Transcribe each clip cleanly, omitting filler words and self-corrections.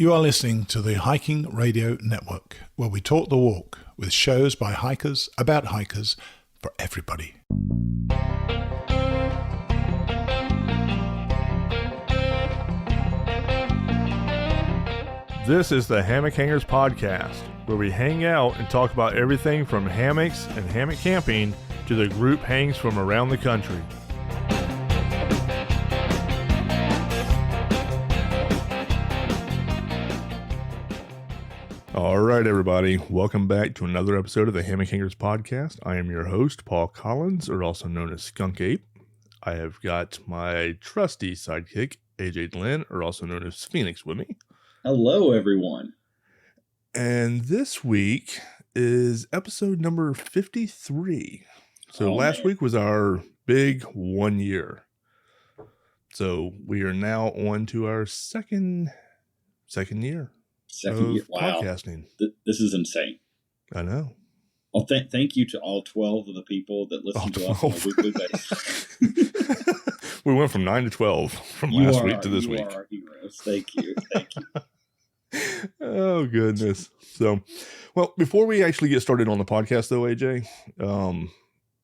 You are listening to the Hiking Radio Network, where we talk the walk with shows by hikers, about hikers, for everybody. This is the Hammock Hangers Podcast, where we hang out and talk about everything from hammocks and hammock camping to the group hangs from around the country. All right, everybody. Welcome back to another episode of the Hammock Hangers Podcast. I am your host, Paul Collins, or also known as Skunkape. I have got my trusty sidekick, AJ Glenn, or also known as Pheonix, with me. Hello, everyone. And this week is episode number 53. So last week was our big 1 year. So we are now on to our second year. Wow. Podcasting. This is insane. I know. Well, thank you to all 12 of the people that listen to us on a weekly basis. We went from 9 to 12 from last week to this week. You are our heroes. Thank you. Thank you. Oh, goodness. So, well, before we actually get started on the podcast, though, AJ,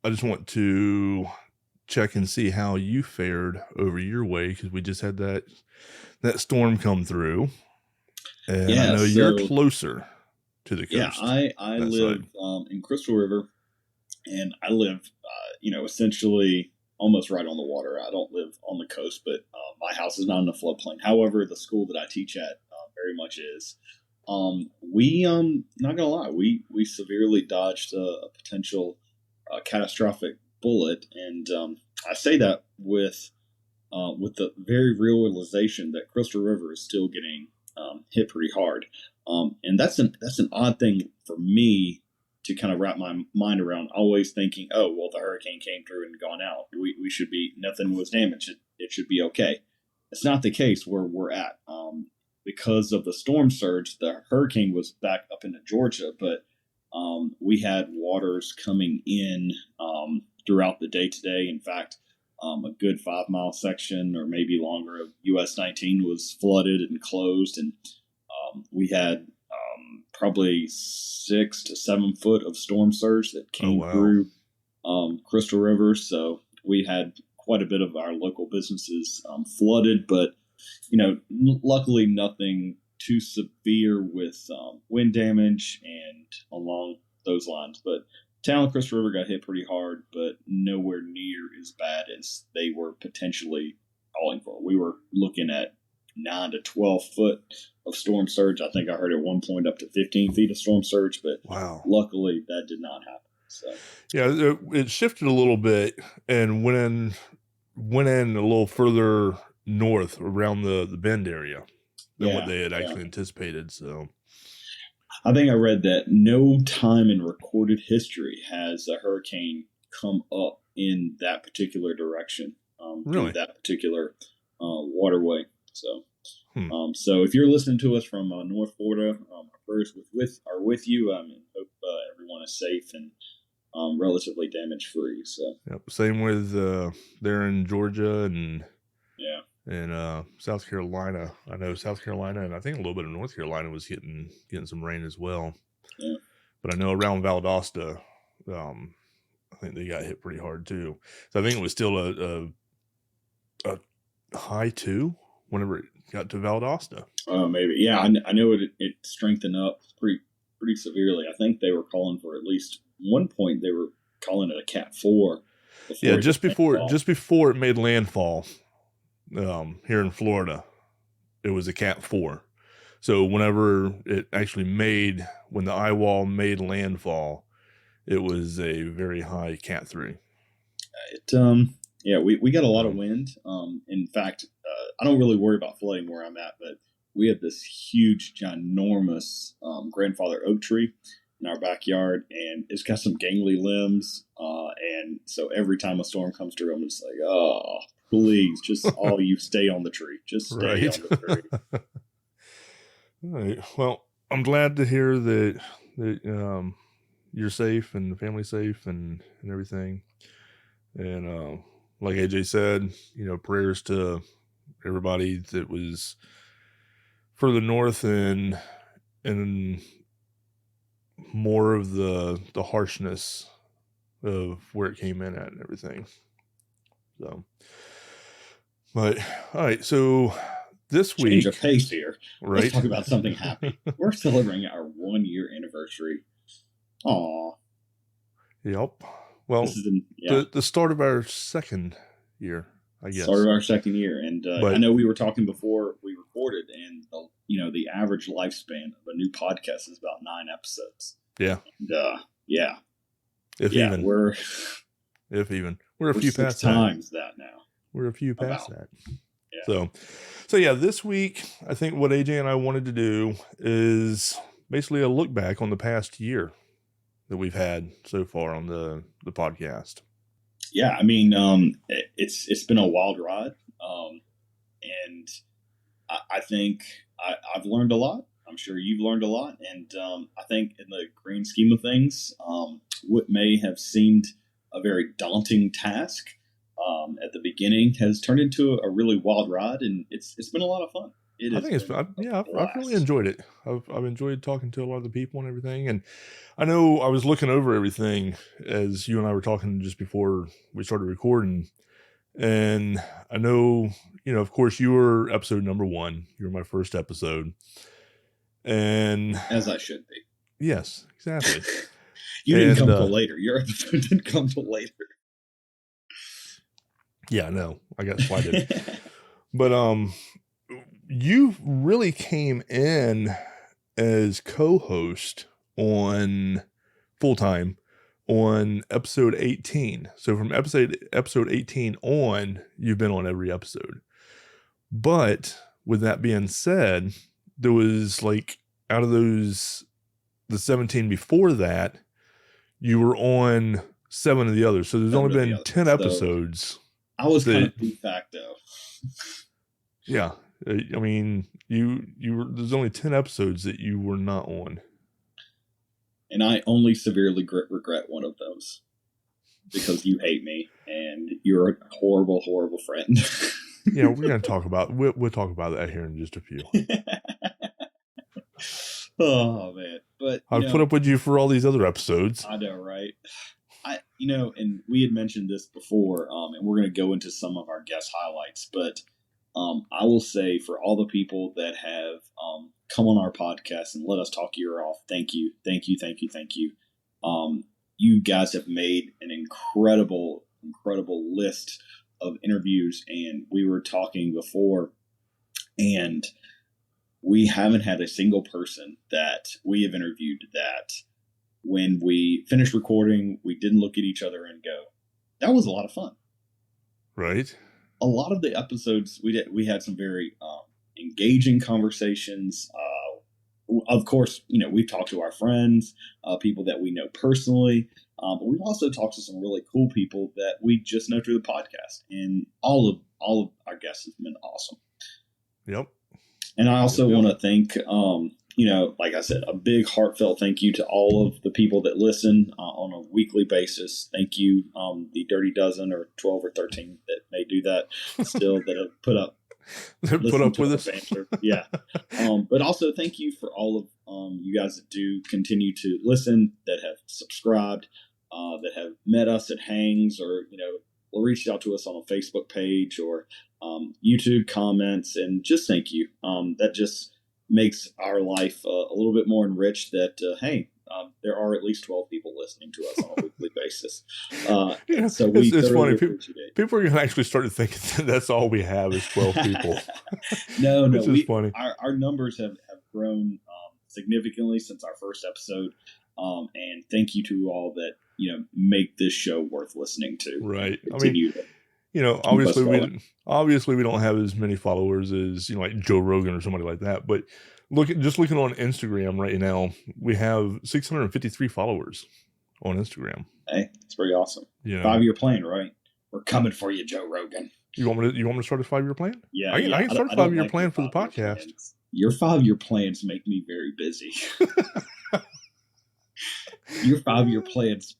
I just want to check and see how you fared over your way, because we just had that storm come through. And I know you're closer to the coast. Yeah, I live in Crystal River, and I live, essentially almost right on the water. I don't live on the coast, but my house is not in a floodplain. However, the school that I teach at very much is. We not gonna lie, we severely dodged a potential catastrophic bullet, and I say that with the very realization that Crystal River is still getting hit pretty hard, and that's an odd thing for me to kind of wrap my mind around. Always thinking, oh well, the hurricane came through and gone out. We should be, nothing was damaged. It should be okay. It's not the case where we're at. Because of the storm surge, the hurricane was back up into Georgia, but we had waters coming in throughout the day today. In fact, a good 5 mile section or maybe longer of US 19 was flooded and closed. And we had probably 6 to 7 foot of storm surge that came through Crystal River. So we had quite a bit of our local businesses flooded, but luckily nothing too severe with wind damage and along those lines. But town of Crystal River got hit pretty hard, but nowhere near as bad as they were potentially calling for. We were looking at 9 to 12 foot of storm surge. I think I heard at one point up to 15 feet of storm surge, but luckily that did not happen. So yeah, it shifted a little bit and went in a little further north around the Bend area than what they had actually anticipated. So I think I read that no time in recorded history has a hurricane come up in that particular direction, really? That particular waterway. So, so if you're listening to us from North Florida, our prayers are with you. I hope everyone is safe and relatively damage free. So, same with there in Georgia and South Carolina. I know South Carolina and I think a little bit of North Carolina was getting some rain as well. Yeah. But I know around Valdosta, I think they got hit pretty hard too. So I think it was still a high 2 whenever it got to Valdosta. Oh, maybe. Yeah, I know it strengthened up pretty severely. I think they were calling for, at least one point they were calling it a Cat 4. Yeah, just before it made landfall. Here in Florida, it was a Cat 4. So whenever it actually when the eye wall made landfall, it was a very high Cat 3. We got a lot of wind. In fact, I don't really worry about flooding where I'm at, but we have this huge, ginormous grandfather oak tree in our backyard, and it's got some gangly limbs. And so every time a storm comes through, I'm just like, oh, please, just all you stay on the tree. Just stay on the tree. All right. Well, I'm glad to hear that you're safe and the family's safe and everything. And like AJ said, prayers to everybody that was further north and more of the harshness of where it came in at and everything. So, but all right, so this week, change of pace here. Right? Let's talk about something happy. We're celebrating our 1 year anniversary. Aw. Yep. Well, This is the start of our second year, I guess. Start of our second year, and I know we were talking before we recorded, and the average lifespan of a new podcast is about 9 episodes. Yeah. And, We're a few 6 past times that now. We're a few past About. that. Yeah. So yeah, this week I think what AJ and I wanted to do is basically a look back on the past year that we've had so far on the podcast. Yeah, I mean, it's been a wild ride, and I think I've learned a lot. I'm sure you've learned a lot, and I think in the grand scheme of things, what may have seemed a very daunting task at the beginning has turned into a really wild ride, and it's been a lot of fun. I've really enjoyed it. I've enjoyed talking to a lot of the people and everything, and I know I was looking over everything as you and I were talking just before we started recording, and I know, of course, you were episode number 1. You were my first episode, and as I should be. Yes, exactly. You didn't come till later. Your episode didn't come till later. Yeah, no, I got slighted. But you really came in as co-host on full-time on episode 18. So from episode 18 on, you've been on every episode. But with that being said, there was out of those, the 17 before that, you were on 7 of the others. So there's only been 10 episodes. I was kind of de facto. Yeah. I mean, you were, there's only 10 episodes that you were not on. And I only severely regret one of those because you hate me and you're a horrible, horrible friend. Yeah, we're going to talk about, we'll talk about that here in just a few. Oh man. But I've put up with you for all these other episodes. I know, right? And we had mentioned this before, and we're going to go into some of our guest highlights, but I will say for all the people that have come on our podcast and let us talk your ear off, thank you. You guys have made an incredible list of interviews, and we were talking before, and we haven't had a single person that we have interviewed that when we finished recording, we didn't look at each other and go, that was a lot of fun. Right. A lot of the episodes we had some very engaging conversations. Of course, we've talked to our friends, people that we know personally, but we've also talked to some really cool people that we just know through the podcast. And all of our guests have been awesome. Yep. And I also want to thank, like I said, a big heartfelt thank you to all of the people that listen on a weekly basis. Thank you, the Dirty Dozen or 12 or 13 that may do that still, that have put up with us. Banter. Yeah. But also thank you for all of you guys that do continue to listen, that have subscribed, that have met us at hangs, or reached out to us on a Facebook page or YouTube comments, and just thank you. That just makes our life a little bit more enriched, that hey, there are at least 12 people listening to us on a weekly basis. So it's funny. People are going to actually start to think that that's all we have is 12 people. No, it's funny. Our numbers have grown significantly since our first episode. And thank you to all that make this show worth listening to. Right. I mean, obviously we don't have as many followers as like Joe Rogan or somebody like that, but looking on Instagram right now, we have 653 followers on Instagram. Hey, it's pretty awesome. 5-year plan, right? We're coming for you, Joe Rogan. You want me to start a 5-year plan? Yeah, I can start a 5-year plan for the podcast. Plans. Your 5-year plans make me very busy. Your 5-year plans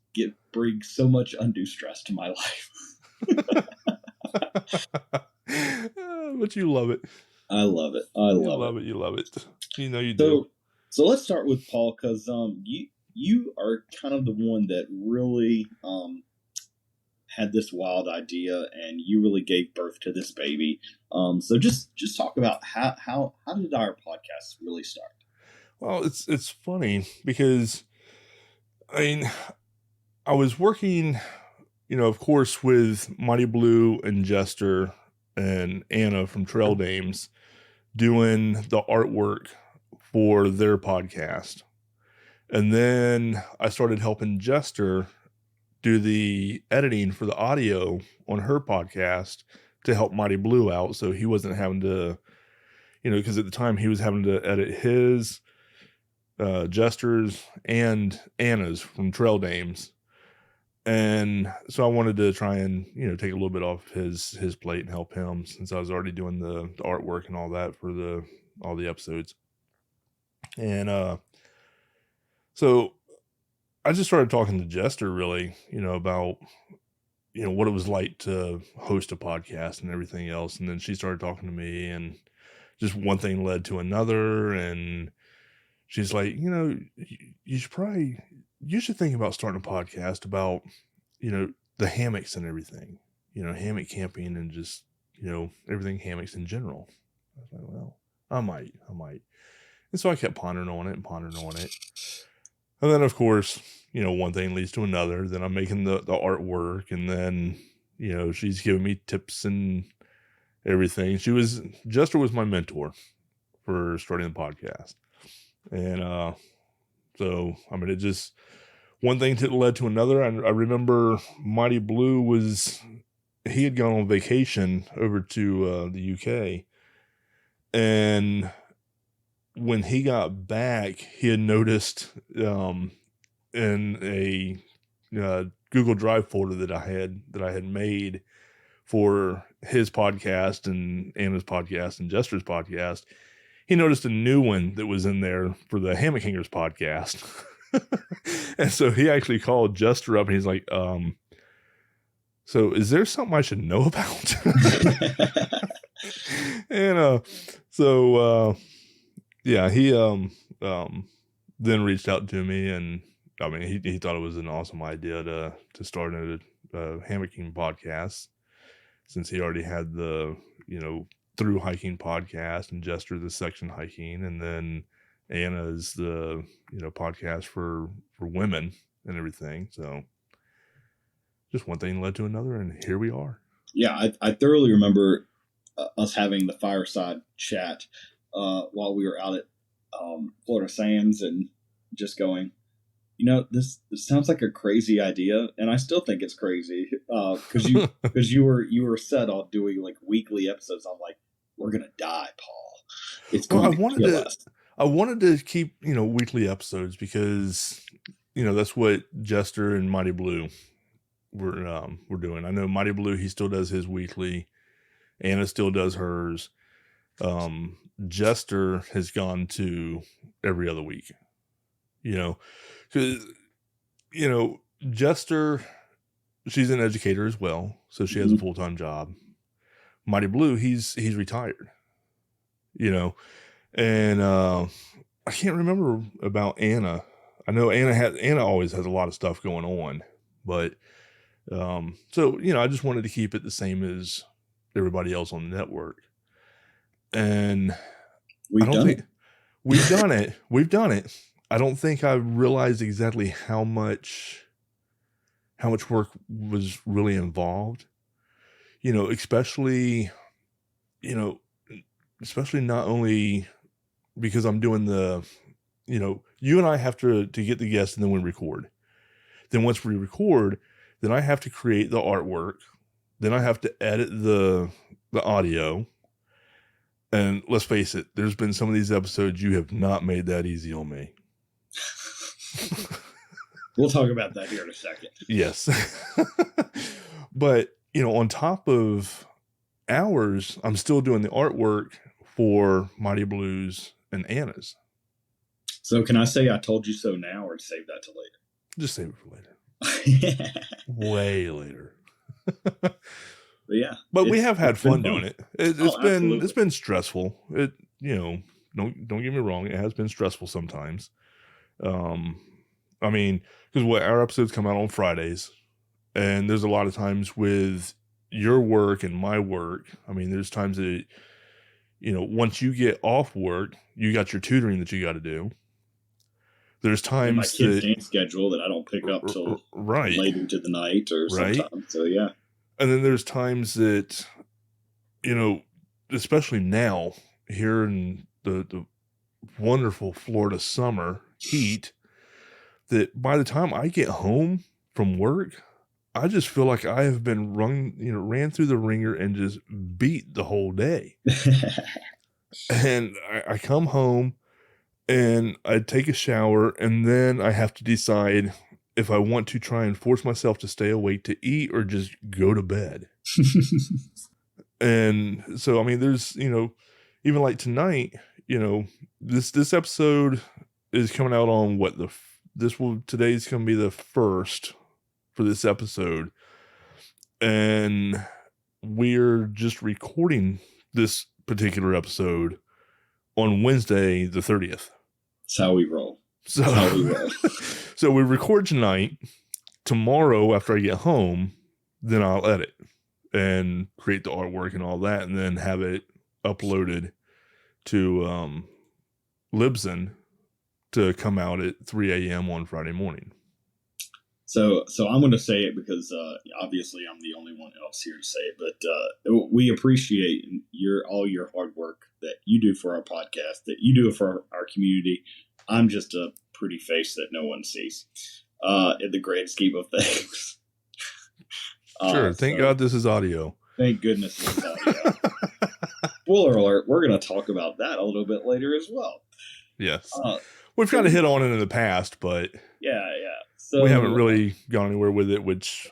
bring so much undue stress to my life. But you love it. I love it. I love it. You love it. You know you So, do. so let's start with Paul, because you are kind of the one that really had this wild idea, and you really gave birth to this baby. So just talk about how did our podcast really start? Well, it's funny because I mean, I was working, of course, with Mighty Blue and Jester and Anna from Trail Dames doing the artwork for their podcast. And then I started helping Jester do the editing for the audio on her podcast to help Mighty Blue out. So he wasn't having to, because at the time he was having to edit his, Jester's, and Anna's from Trail Dames. And so I wanted to try and, take a little bit off his plate and help him, since I was already doing the artwork and all that for all the episodes. And so I just started talking to Jester really, about, what it was like to host a podcast and everything else. And then she started talking to me, and just one thing led to another. And she's like, you should think about starting a podcast about, the hammocks and everything, hammock camping and just, everything hammocks in general. I was like, well, I might. And so I kept pondering on it. And then, of course, one thing leads to another. Then I'm making the artwork, and then, she's giving me tips and everything. Jester was my mentor for starting the podcast. And so, I mean, it just, one thing led to another. I remember Mighty Blue he had gone on vacation over to the UK. And when he got back, he had noticed in a Google Drive folder that I had made for his podcast and Anna's podcast and Jester's podcast, he noticed a new one that was in there for the Hammock Hangers podcast. And so he actually called Jester up, and he's like, so is there something I should know about? And yeah, he then reached out to me, and I mean, he thought it was an awesome idea to start a hammocking podcast, since he already had the through hiking podcast, and Jester the section hiking, and then Anna's the podcast for women and everything. So just one thing led to another, and here we are. Yeah, I thoroughly remember us having the fireside chat while we were out at Florida Sands, and just going, this sounds like a crazy idea, and I still think it's crazy because you were set on doing like weekly episodes. I'm like, we're gonna die, Paul. It's going to kill us. I wanted to keep weekly episodes because that's what Jester and Mighty Blue were doing. I know Mighty Blue, he still does his weekly. Anna still does hers. Jester has gone to every other week. Because Jester, she's an educator as well, so she has a full-time job. Mighty Blue, he's retired. And I can't remember about Anna. I know Anna always has a lot of stuff going on, but so I just wanted to keep it the same as everybody else on the network. And we've done it. I don't think I realized exactly how much work was really involved. Especially not only because I'm doing you and I have to get the guests, and then we record. Then once we record, then I have to create the artwork. Then I have to edit the audio. And let's face it, there's been some of these episodes you have not made that easy on me. We'll talk about that here in a second. Yes. But, on top of hours, I'm still doing the artwork for Mighty Blues and Anna's. So can I say I told you so now, or save that to later? Just save it for later. Way later. But yeah, but we have had it's been fun doing it. It's absolutely. been stressful. Don't get me wrong. It has been stressful sometimes. I mean, because our episodes come out on Fridays, and there's a lot of times with your work and my work. I mean, there's times that, once you get off work, you got your tutoring that you got to do. There's And my times kids' that dance schedule that I don't pick up till right, late into the night or right. sometimes. So yeah. And then there's times that, especially now here in the wonderful Florida summer heat, that by the time I get home from work, I just feel like I have been ran through the ringer and just beat the whole day. And I come home and I take a shower, and then I have to decide if I want to try and force myself to stay awake to eat or just go to bed. And so, I mean, there's, even like tonight, this episode is coming out on today's going to be the first for this episode. And we're just recording this particular episode on Wednesday, the 30th. That's how we roll. So we record tonight. Tomorrow, after I get home, then I'll edit and create the artwork and all that, and then have it uploaded to Libsyn to come out at 3 a.m. on Friday morning. So I'm going to say it because obviously I'm the only one else here to say it, but we appreciate all your hard work that you do for our podcast, that you do for our community. I'm just a pretty face that no one sees in the grand scheme of things. Sure. Thank God this is audio. Thank goodness this is audio. Spoiler alert, we're going to talk about that a little bit later as well. Yes. We've kind of hit on it in the past, but yeah. So we haven't really gone anywhere with it, which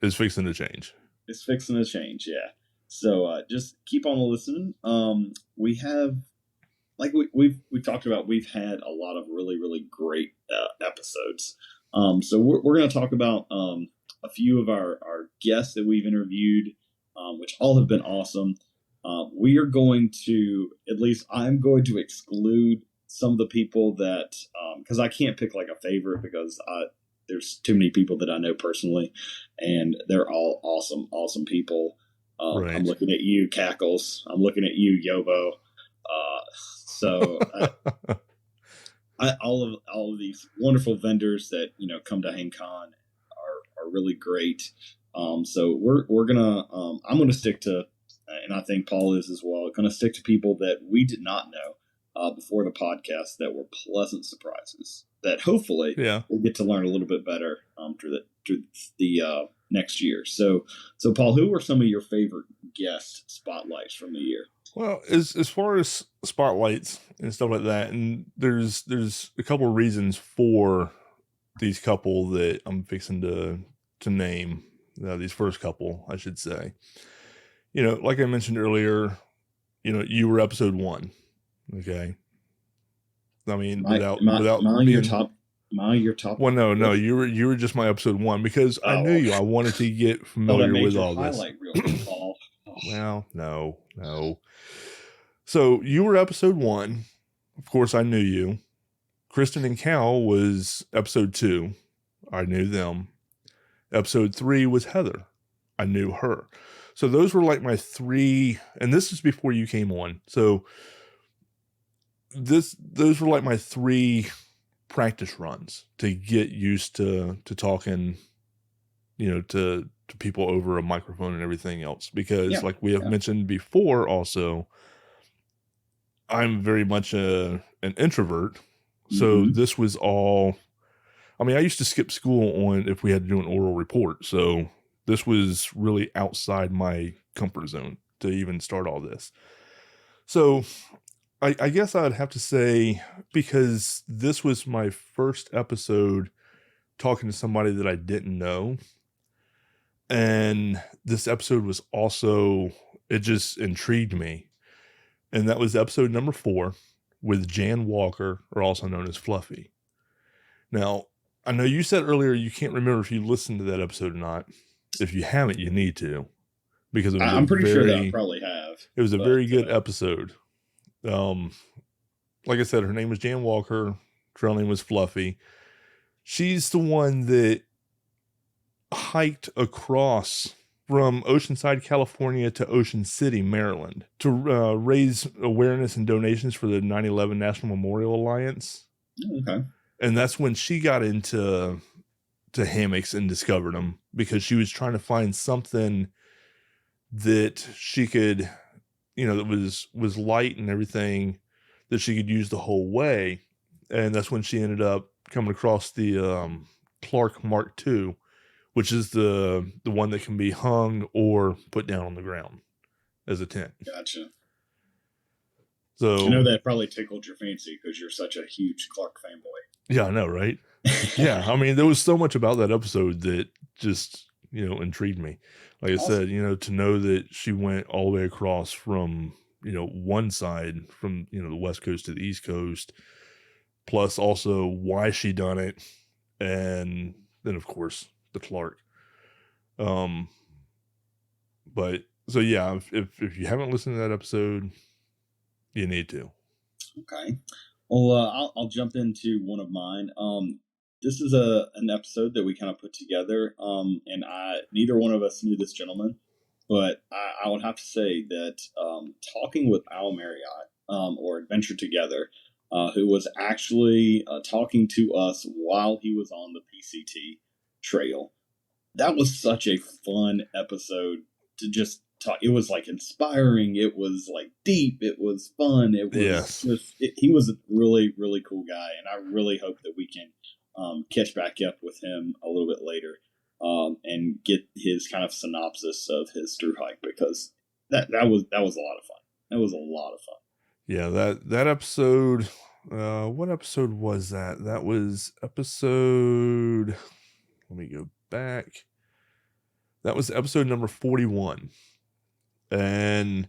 is fixing to change. It's fixing to change, yeah. So just keep on listening. We have, like we've talked about, we've had a lot of really, really great episodes. So we're going to talk about a few of our guests that we've interviewed, which all have been awesome. We are going to, at least I'm going to exclude some of the people that, because I can't pick like a favorite because there's too many people that I know personally, and they're all awesome people. Right. I'm looking at you, Cackles. I'm looking at you, Yobo. So all of these wonderful vendors that come to HangCon are really great. So we're gonna I'm gonna stick to, and I think Paul is as well, gonna stick to people that we did not know before the podcast that were pleasant surprises that hopefully we'll get to learn a little bit better through the next year. So Paul, who were some of your favorite guest spotlights from the year? Well, as far as spotlights and stuff like that, and there's a couple of reasons for these couple that I'm fixing to name, these first couple, I should say. Like I mentioned earlier, you were episode 1. Okay. I mean, without being your top. Well, no, you were just my episode 1 because I knew you. I wanted to get familiar with all this. Paul. Well, no. So you were episode 1. Of course, I knew you. Kristen and Cal was episode 2. I knew them. Episode 3 was Heather. I knew her. So those were like my 3, and this is before you came on. So those were like my 3 practice runs to get used to talking, to people over a microphone and everything else. Because like we have mentioned before also, I'm very much an introvert. So this was all, I mean, I used to skip school if we had to do an oral report. So this was really outside my comfort zone to even start all this. So I guess I'd have to say, because this was my first episode talking to somebody that I didn't know. And this episode was also, it just intrigued me. And that was episode number 4 with Jan Walker, or also known as Fluffy. Now, I know you said earlier you can't remember if you listened to that episode or not. If you haven't, you need to. because it was I'm pretty sure that I probably have. It was a very good episode. Like I said, her name was Jan Walker. Her name was Fluffy. She's the one that hiked across from Oceanside, California to Ocean City, Maryland to raise awareness and donations for the 9/11 National Memorial Alliance. Okay. And that's when she got into hammocks and discovered them, because she was trying to find something that she could, that was light and everything, that she could use the whole way. And that's when she ended up coming across the Clark Mark II, which is the one that can be hung or put down on the ground as a tent. Gotcha. So I know that probably tickled your fancy because you're such a huge Clark fanboy. Yeah, I know, right? Yeah, I mean, there was so much about that episode that just, intrigued me. Like I said, to know that she went all the way across from, one side from, the West Coast to the East Coast, plus also why she done it, and then of course the Clark. But so yeah, if you haven't listened to that episode, you need to. Okay. Well, I'll jump into one of mine. This is an episode that we kind of put together. And neither one of us knew this gentleman, but I would have to say that talking with Al Marriott, or Adventure Together, who was actually talking to us while he was on the PCT trail. That was such a fun episode to just talk. It was like inspiring. It was like deep. It was fun. It was he was a really, really cool guy. And I really hope that we can catch back up with him a little bit later and get his kind of synopsis of his through hike, because that was a lot of fun. That was a lot of fun. Yeah, that episode, what episode was that? That was episode, let me go back. That was episode number 41. And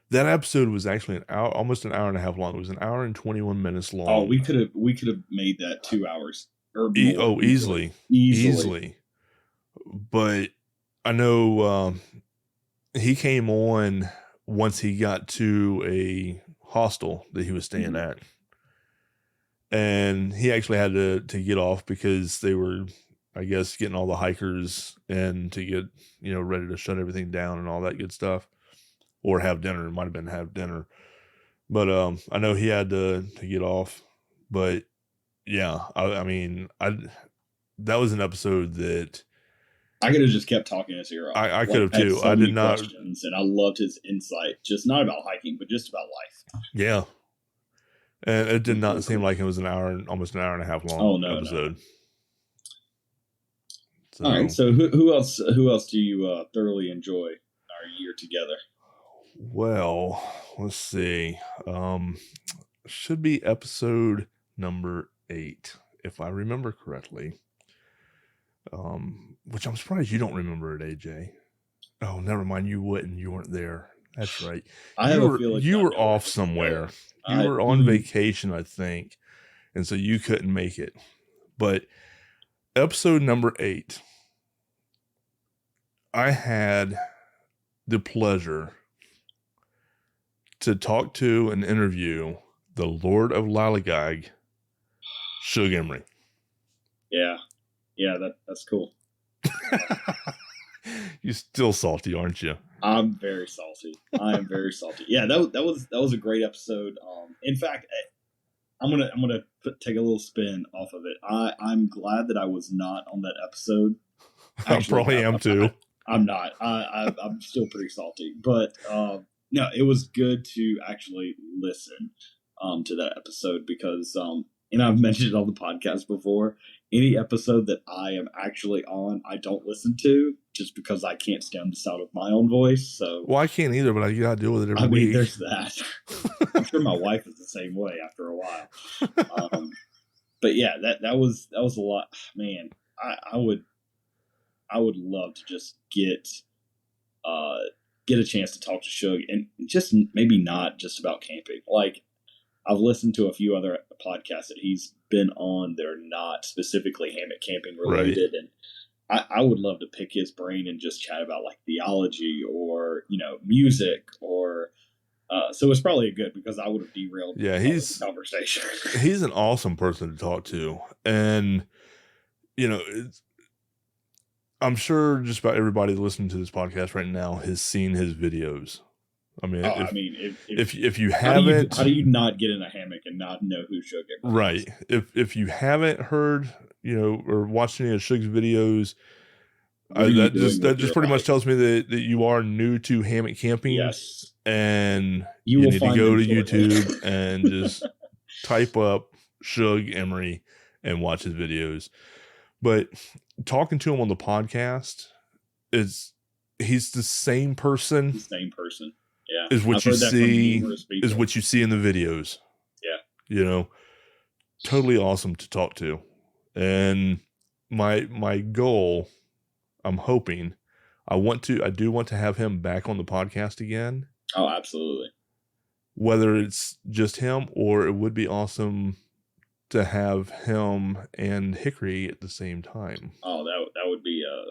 that episode was actually almost an hour and a half long. It was an hour and 21 minutes long. Oh, we could have made that 2 hours or more. Easily. But I know he came on once he got to a hostel that he was staying at, and he actually had to get off because they were, I guess, getting all the hikers in to get ready to shut everything down and all that good stuff, or have dinner. It might have been have dinner, but I know he had to get off. But yeah, I mean, that was an episode that I could have just kept talking his ear off. I could have too. I did not. And I loved his insight, just not about hiking, but just about life. Yeah. And it did not seem like it was almost an hour and a half long episode. No. So, all right. So who else do you thoroughly enjoy our year together? Well, let's see. Should be episode number 8, if I remember correctly. Which I'm surprised you don't remember it, AJ. Oh, never mind. You wouldn't. You weren't there. That's right. You were off somewhere. You were on vacation, I think, and so you couldn't make it. But episode number 8, I had the pleasure to talk to and interview the Lord of Lallygag, Shug Emery. Yeah, that's cool. You're still salty, aren't you? I'm very salty. I am very salty. Yeah, that was a great episode. In fact, I'm gonna take a little spin off of it. I'm glad that I was not on that episode. Actually, I probably am too. I'm not. I'm still pretty salty, but no, it was good to actually listen to that episode, because and I've mentioned it on the podcast before, any episode that I am actually on, I don't listen to, just because I can't stand the sound of my own voice. So, well, I can't either, but I gotta deal with it every week. There's that. I'm sure my wife is the same way after a while. But yeah, that was a lot, man. I would love to just get a chance to talk to Shug, and just maybe not just about camping. Like, I've listened to a few other podcasts that he's been on. They're not specifically hammock camping related, I would love to pick his brain and just chat about like theology or, you know, music or, so it's probably good because I would have derailed the conversation. He's an awesome person to talk to. And, you know, I'm sure just about everybody listening to this podcast right now has seen his videos. I mean, if you haven't, how do you not get in a hammock and not know who Suge is? Right. If you haven't heard, you know, or watched any of Suge's videos, that just pretty much tells me that you are new to hammock camping. Yes. And you need to go to YouTube and just type up Suge Emery and watch his videos. But talking to him on the podcast he's the same person. The same person. Yeah. Is what you see in the videos. Yeah. You know, totally awesome to talk to. And my goal, I'm hoping, I do want to have him back on the podcast again. Oh, absolutely. Whether it's just him or it would be awesome to have him and Hickory at the same time. Oh, that would be a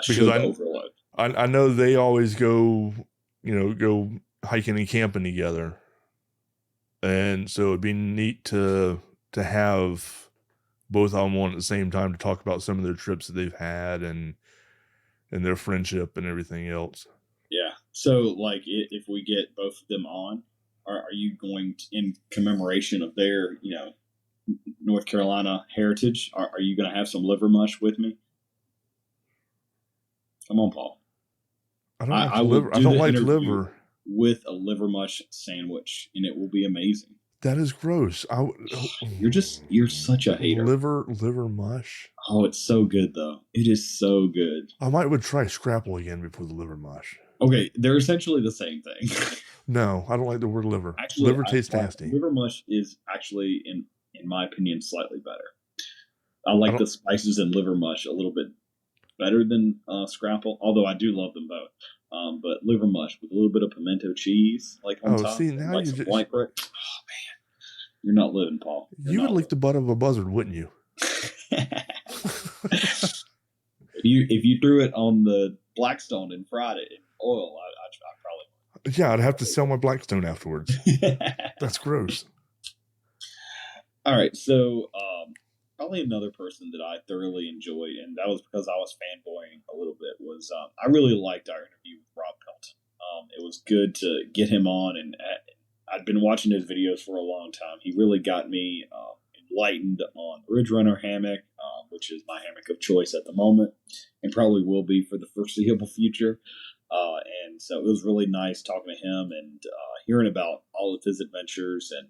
because overload. I know they always go hiking and camping together. And so it'd be neat to have both of them on at the same time to talk about some of their trips that they've had and their friendship and everything else. Yeah. So, like, if we get both of them on, are you going to, in commemoration of their, you know, North Carolina heritage, are you going to have some liver mush with me? Come on, Paul. I don't like liver. With a liver mush sandwich, and it will be amazing. That is gross. You're such a hater. Liver mush. Oh, it's so good though. It is so good. I would try scrapple again before the liver mush. Okay, they're essentially the same thing. No, I don't like the word liver. Actually, liver tastes nasty. Liver mush is actually, in my opinion, slightly better. I like the spices in liver mush a little bit better than scrapple, although I do love them both. But liver mush with a little bit of pimento cheese, like on top, see, now like some white bread. Oh man, you're not living, Paul. You would lick the butt of a buzzard, wouldn't you? If you threw it on the Blackstone and fried it in oil, I probably would. Yeah, I'd have to sell my Blackstone afterwards. That's gross. All right, so probably another person that I thoroughly enjoyed, and that was because I was fanboying a little bit, was I really liked our interview with Rob Pelton. It was good to get him on, and I'd been watching his videos for a long time. He really got me enlightened on Ridge Runner hammock, which is my hammock of choice at the moment, and probably will be for the foreseeable future. And so it was really nice talking to him and hearing about all of his adventures, and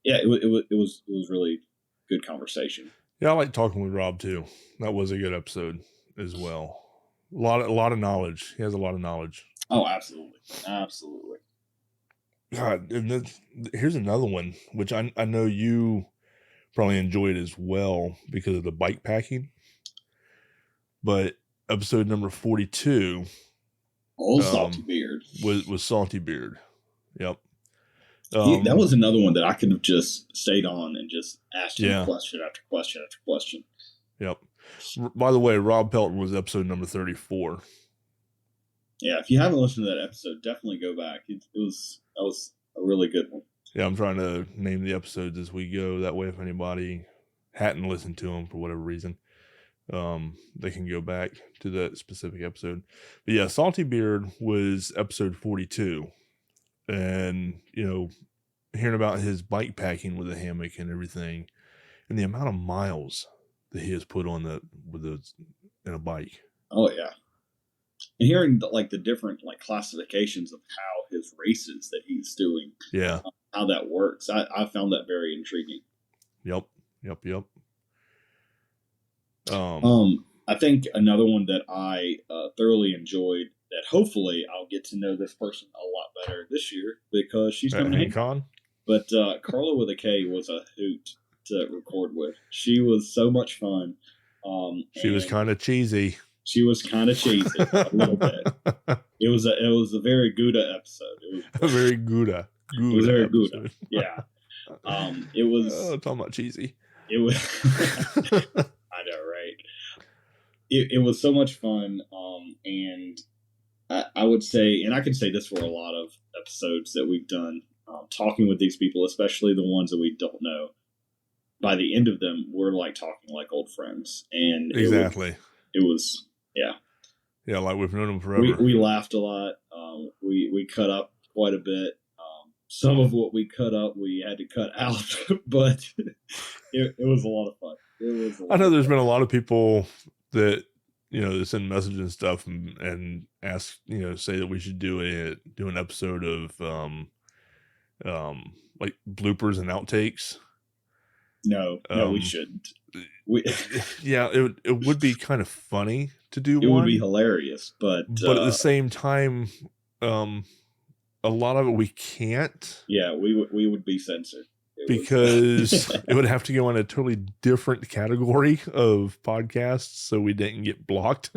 it was really good conversation. Yeah, I like talking with Rob too. That was a good episode as well. A lot of knowledge. He has a lot of knowledge. Oh, absolutely. God, and here's another one, which I know you probably enjoyed as well because of the bike packing. But episode number 42, Salty Beard was Salty Beard. Yep. That was another one that I could have just stayed on and just asked him question after question after question. Yep. By the way, Rob Pelton was episode number 34. Yeah, if you haven't listened to that episode, definitely go back. That was a really good one. Yeah, I'm trying to name the episodes as we go. That way, if anybody hadn't listened to them for whatever reason, they can go back to that specific episode. But yeah, Salty Beard was episode 42. And, you know, hearing about his bike packing with a hammock and everything, and the amount of miles that he has put on in a bike. Oh yeah, and hearing the different classifications of how his races that he's doing, how that works, I found that very intriguing. Yep. I think another one that I thoroughly enjoyed, that hopefully I'll get to know this person a lot better this year because she's coming in. Con? But Carla with a K was a hoot to record with. She was so much fun. She was kind of cheesy. She was kind of cheesy a little bit. It was a very Gouda episode. It was a very Gouda. It was very Gouda. Yeah. It was. Talking about cheesy. It was. I know, right? it was so much fun. And I would say, and I can say this for a lot of episodes that we've done, talking with these people, especially the ones that we don't know. By the end of them, we're like talking like old friends, and Exactly. It was yeah. Yeah, like we've known them forever. We laughed a lot. We cut up quite a bit. Some of what we cut up, we had to cut out, but it was a lot of fun. I know there's been a lot of people that, you know, that send messages and stuff and ask, you know, say that we should do an episode of like bloopers and outtakes. No, we shouldn't. Yeah, it would be kind of funny to do. It would be hilarious, but at the same time, a lot of it we can't. Yeah, we would be censored because it would have to go in a totally different category of podcasts, so we didn't get blocked.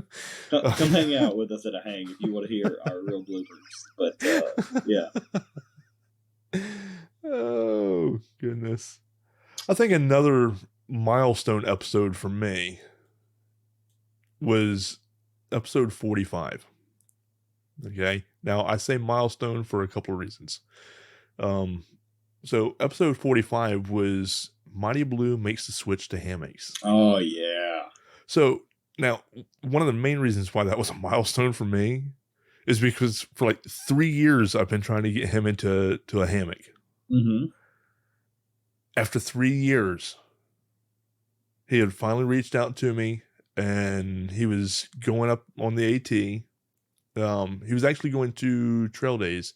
Come hang out with us at a hang if you want to hear our real bloopers. But yeah. Oh goodness! I think another milestone episode for me was episode 45. Okay, now I say milestone for a couple of reasons. So episode 45 was Mighty Blue makes the switch to hammocks. Oh yeah. So now one of the main reasons why that was a milestone for me is because for like 3 years I've been trying to get him into a hammock. Mm-hmm. After 3 years, he had finally reached out to me, and he was going up on the AT. He was actually going to trail days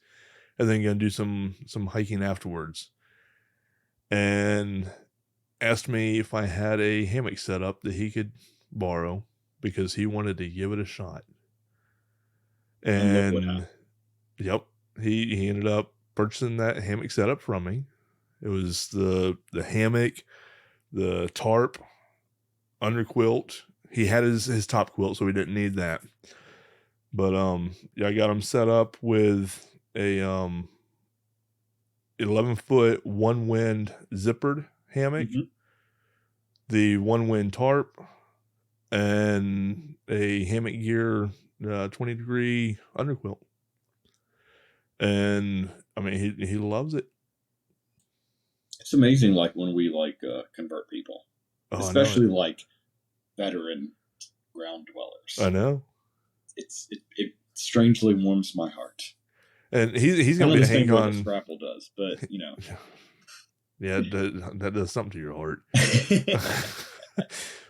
and then going to do some hiking afterwards, and asked me if I had a hammock set up that he could borrow because he wanted to give it a shot. And yep, he ended up purchasing that hammock setup from me. It was the hammock, the tarp, underquilt. He had his top quilt, so he didn't need that. But yeah, I got him set up with a 11-foot one wind zippered hammock, the one wind tarp, and a hammock gear 20-degree underquilt. And I mean, he loves it. It's amazing, like when we convert people, especially like veteran ground dwellers. I know. It strangely warms my heart. And he's going to be a hang on. Scrapple does, but you know. Yeah, that does something to your heart.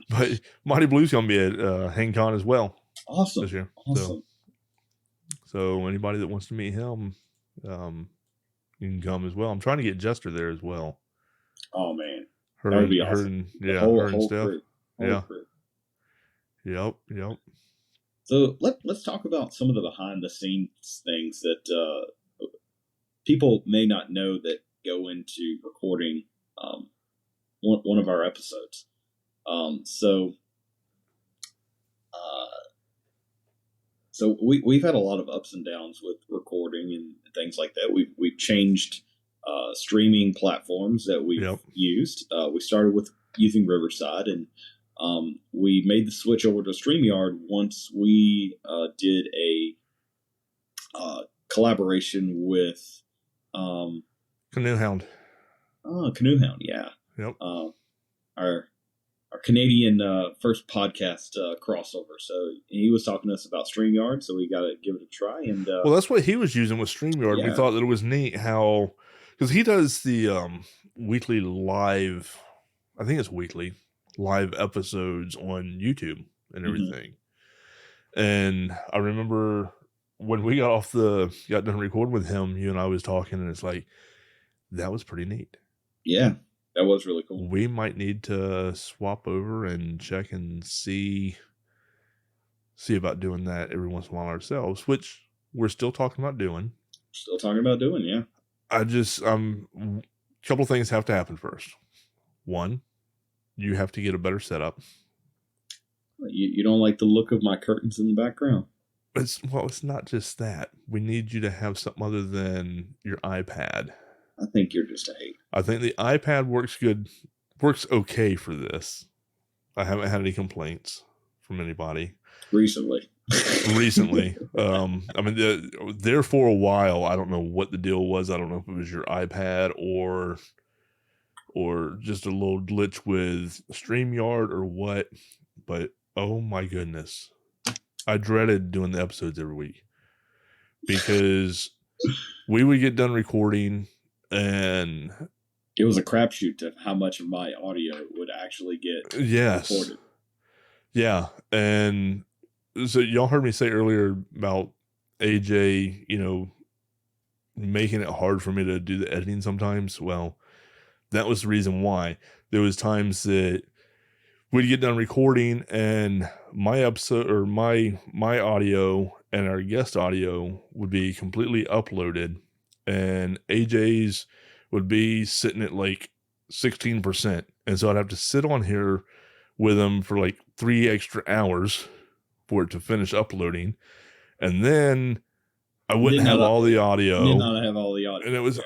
But Mighty Blue's going to be at Hang Con as well. Awesome. This year. Awesome. So anybody that wants to meet him, you can come as well. I'm trying to get Jester there as well. Oh man, that would be awesome. Her and stuff. Crew. Yep. So let's talk about some of the behind the scenes things that people may not know that go into recording one of our episodes. So we've had a lot of ups and downs with recording and things like that. We've changed streaming platforms that we've used. We started with using Riverside, and we made the switch over to StreamYard once we did a collaboration with Canoe Hound. Oh, Canoe Hound, yeah. Yep. Our Canadian first podcast crossover. So he was talking to us about StreamYard, so we got to give it a try. And well, that's what he was using with StreamYard. Yeah. We thought that it was neat how, because he does the weekly live, I think it's weekly live episodes on YouTube and everything. And I remember when we got done recording with him, you and I was talking, and it's like, that was pretty neat. Yeah. That was really cool. We might need to swap over and check and see about doing that every once in a while ourselves, which we're still talking about doing. Yeah. I just, a couple of things have to happen first. One, you have to get a better setup. You don't like the look of my curtains in the background? It's not just that. We need you to have something other than your iPad. I think you're just a hate. I think the iPad works okay for this. I haven't had any complaints from anybody recently. I mean, there for a while, I don't know what the deal was. I don't know if it was your iPad or just a little glitch with StreamYard or what, but oh my goodness, I dreaded doing the episodes every week because we would get done recording and it was a crapshoot of how much of my audio would actually get recorded. Yeah. And so y'all heard me say earlier about AJ, making it hard for me to do the editing sometimes. Well, that was the reason why. There was times that we'd get done recording and my episode or my audio and our guest audio would be completely uploaded and AJ's would be sitting at like 16%. And so I'd have to sit on here with them for like 3 extra hours for it to finish uploading. And then I wouldn't have all the audio. Did not have all the audio. And it was,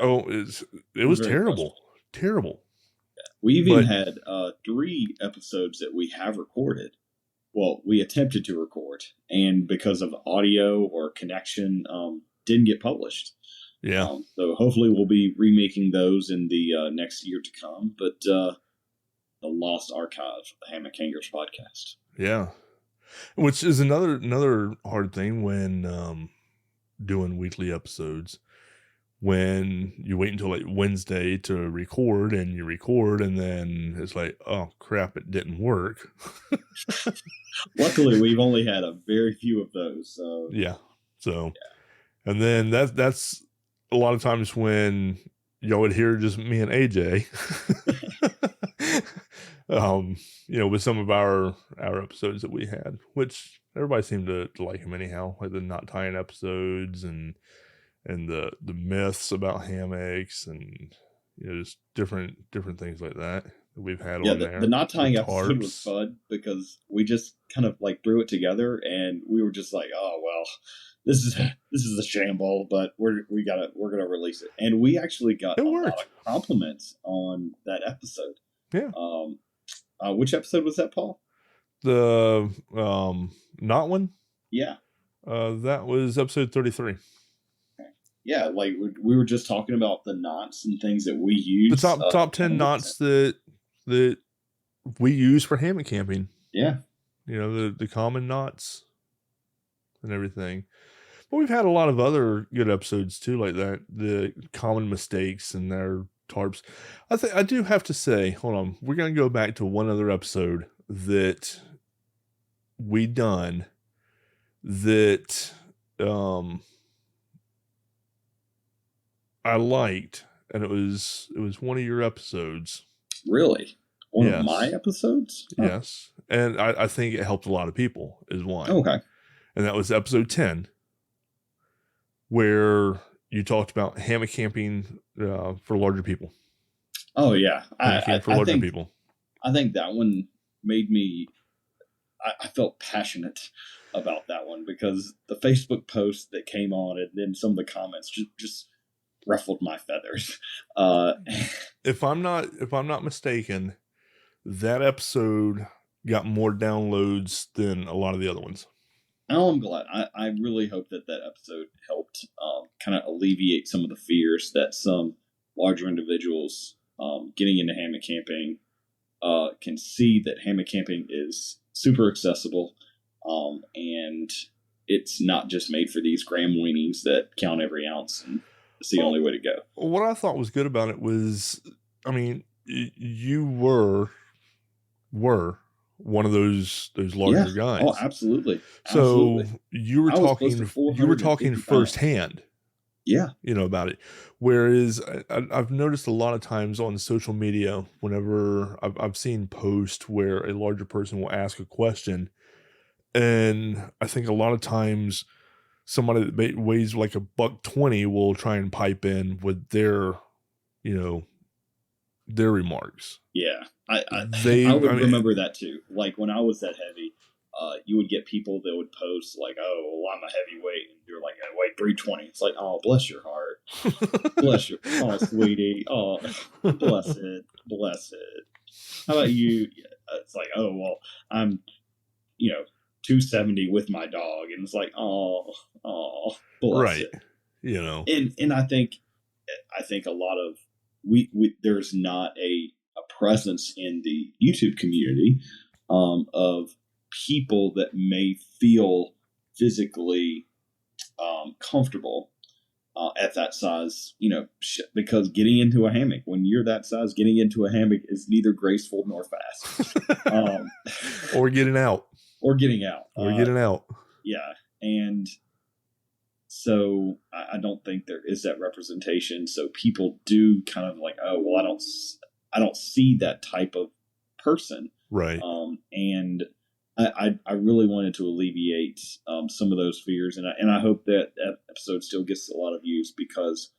it was terrible. Terrible. We even had 3 episodes that we have recorded. Well, we attempted to record, and because of audio or connection, didn't get published. Yeah. So hopefully we'll be remaking those in the next year to come. But the lost archive of the Hammock Hangers podcast. Yeah. Which is another hard thing when doing weekly episodes. When you wait until like Wednesday to record and you record and then it's like, oh crap, it didn't work. Luckily, we've only had a very few of those. So yeah. So, and then that's a lot of times when y'all would hear just me and AJ, with some of our episodes that we had, which everybody seemed to like him anyhow, like the not tying episodes and the myths about hammocks and just different things like that we've had on there. The not tying episode was fun because we just kind of like threw it together and we were just like, oh well, this is a shamble, but we're gonna release it. And we actually got a lot of compliments on that episode. Yeah. Which episode was that, Paul? The knot one? Yeah. That was episode 33. Yeah, like we were just talking about the knots and things that we use. The top 10 knots that we use for hammock camping. Yeah. The common knots and everything. But we've had a lot of other good episodes too, like that. The common mistakes and their tarps. I do have to say, hold on, we're going to go back to one other episode that we done that I liked, and it was one of your episodes. Really? One of my episodes? Oh. Yes. And I think it helped a lot of people is one. Okay. And that was episode 10, where you talked about hammock camping for larger people. Oh, yeah. For larger people. I think that one made me, I felt passionate about that one because the Facebook post that came on and then some of the comments just ruffled my feathers. If I'm not mistaken, that episode got more downloads than a lot of the other ones. Oh, I'm glad. I really hope that episode helped kind of alleviate some of the fears that some larger individuals getting into hammock camping can see that hammock camping is super accessible and it's not just made for these gram weenies that count every ounce and it's the only way to go. What I thought was good about it was, I mean, you were one of those larger guys. Oh, absolutely. So you were talking firsthand. Yeah. About it. Whereas I've noticed a lot of times on social media, whenever I've seen posts where a larger person will ask a question, and I think a lot of times somebody that weighs like $120 will try and pipe in with their remarks. Yeah. I would remember that too. Like when I was that heavy, you would get people that would post like, oh, well, I'm a heavyweight. And you're like, I weigh 320. It's like, oh, bless your heart. Bless your, oh, sweetie. Oh, bless it. Bless it. How about you? It's like, oh, well, I'm, 270 with my dog, and it's like, oh, bless Right. it. You know. And I think a lot of we there's not a presence in the YouTube community of people that may feel physically comfortable at that size, because getting into a hammock, when you're that size, getting into a hammock is neither graceful nor fast. Or getting out. Or getting out. Yeah. And so I don't think there is that representation. So people do kind of like, oh, well, I don't see that type of person. Right. And I really wanted to alleviate some of those fears, and I hope that episode still gets a lot of views, because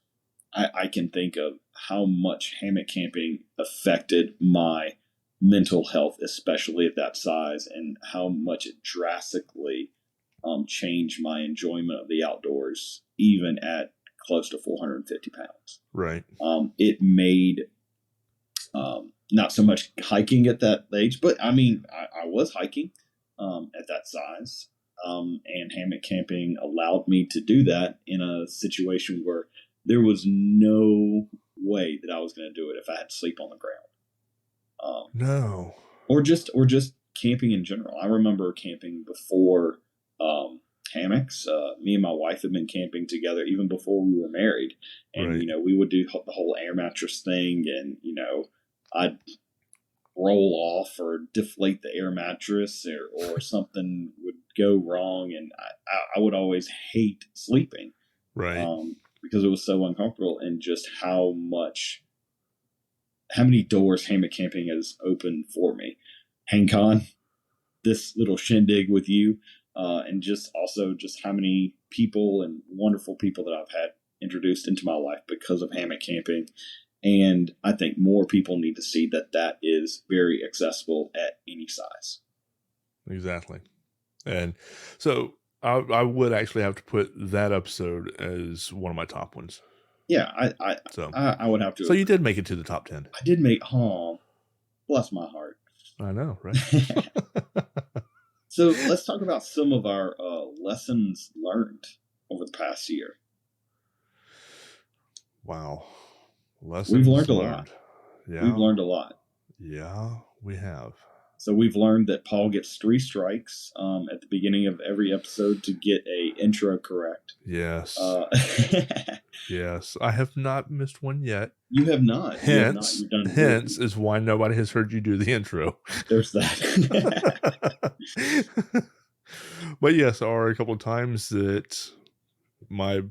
I can think of how much hammock camping affected my mental health, especially at that size, and how much it drastically changed my enjoyment of the outdoors, even at close to 450 pounds. Right. It made not so much hiking at that age, but I mean, I was hiking at that size, and hammock camping allowed me to do that in a situation where there was no way that I was going to do it if I had to sleep on the ground. No. Or just camping in general. I remember camping before hammocks. Me and my wife had been camping together even before we were married, and Right. we would do the whole air mattress thing, and I'd roll off or deflate the air mattress, or something would go wrong, and I would always hate sleeping, Right. because it was so uncomfortable, and just how many doors hammock camping has opened for me. HangCon, this little shindig with you, and just how many people and wonderful people that I've had introduced into my life because of hammock camping. And I think more people need to see that is very accessible at any size. Exactly. And so I would actually have to put that episode as one of my top ones. Yeah, I would have to. So you did make it to the top 10. I did make. Oh, bless my heart. I know, right? So let's talk about some of our lessons learned over the past year. Wow. We've learned a lot. Yeah. We've learned a lot. Yeah, we have. So we've learned that Paul gets 3 strikes at the beginning of every episode to get a intro correct. Yes. Yes. I have not missed one yet. You have not. Hence, You've done hence is why nobody has heard you do the intro. There's that. But yes, there are a couple of times that my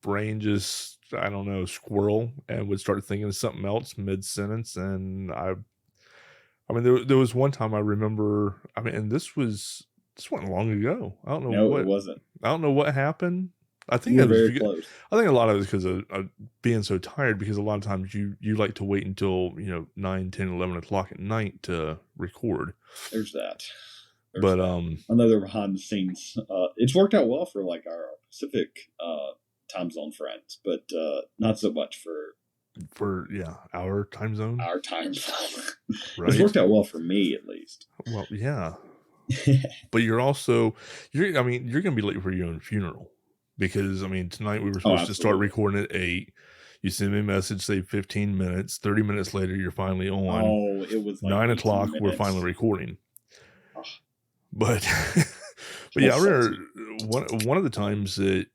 brain just, I don't know, squirrel and would start thinking of something else mid-sentence. And I mean, there was one time I remember, and this wasn't long ago. I don't know. No, it wasn't. I don't know what happened. I think you were very close. I think a lot of it is because of being so tired, because a lot of times you like to wait until 9, 10, 11 o'clock at night to record. There's that. But another behind the scenes. It's worked out well for like our Pacific time zone friends, but not so much for our time zone. Our time zone. Right. It's worked out well for me, at least. Well, yeah. But you're going to be late for your own funeral, because tonight we were supposed to start recording at 8. You send me a message, say 15 minutes. 30 minutes later, you're finally on. Oh, it was like 9 o'clock. Minutes. We're finally recording. Oh. But yeah, I remember one of the times that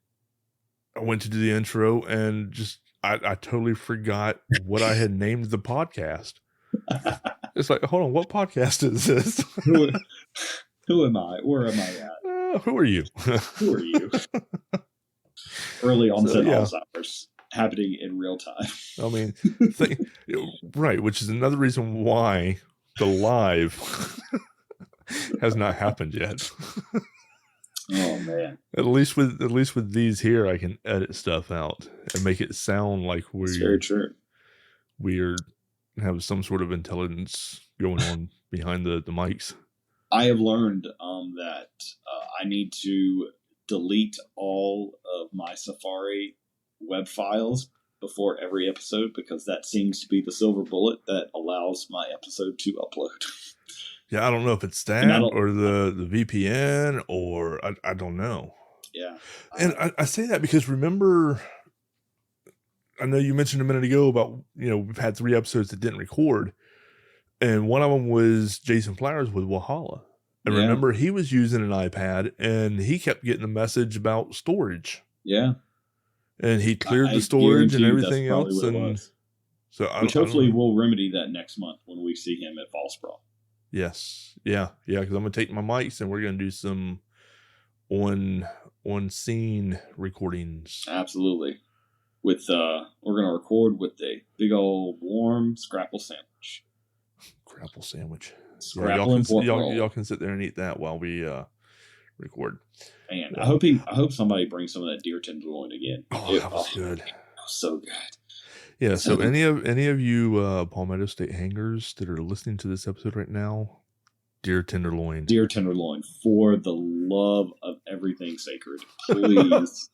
I went to do the intro and just I totally forgot what I had named the podcast. It's like, hold on, what podcast is this? Who am I? Where am I at? Who are you? Who are you? Early onset Alzheimer's happening in real time. Right, which is another reason why the live has not happened yet. Oh man! At least with these here, I can edit stuff out and make it sound like very true. We're have some sort of intelligence going on behind the mics. I have learned that I need to delete all of my Safari web files before every episode, because that seems to be the silver bullet that allows my episode to upload. Yeah, I don't know if it's And that or the VPN or I don't know. Yeah. And I say that because remember, I know you mentioned a minute ago about, we've had 3 episodes that didn't record. And one of them was Jason Flowers with Wahala. And Yeah. remember, he was using an iPad and he kept getting a message about storage. Yeah. And he cleared I the storage and guarantee everything that's probably else. what it And was. so Which hopefully we'll remedy that next month when we see him at Fall Sprawl. Yes. Yeah. Yeah. Because I'm going to take my mics and we're going to do some on scene recordings. Absolutely. With we're going to record with a big old warm scrapple sandwich. Grapple sandwich. Scrapple and pork roll. Y'all can sit there and eat that while we record. Man, I hope somebody brings some of that deer tenderloin again. Oh, that was good. That was so good. Yeah. So any of you Palmetto State hangers that are listening to this episode right now, deer tenderloin. Deer tenderloin, for the love of everything sacred, please.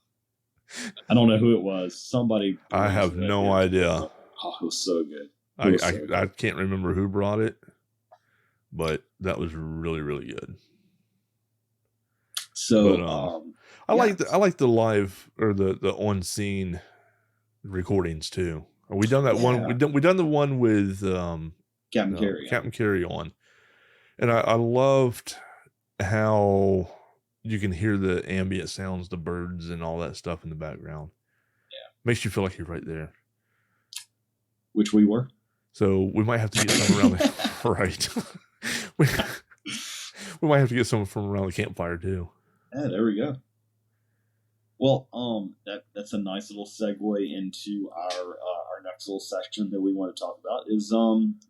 I don't know who it was. Somebody. I have no idea. Oh, it was so good. I can't remember who brought it, but that was really, really good. So I like the live or the on scene recordings too. We done that one. We done the one with Captain Carry on, and I loved how you can hear the ambient sounds, the birds and all that stuff in the background. Yeah, makes you feel like you're right there. Which we were. So we might have to get some around the right. we might have to get some from around the campfire too. Yeah, there we go. Well, that's a nice little segue into our next little section that we want to talk about is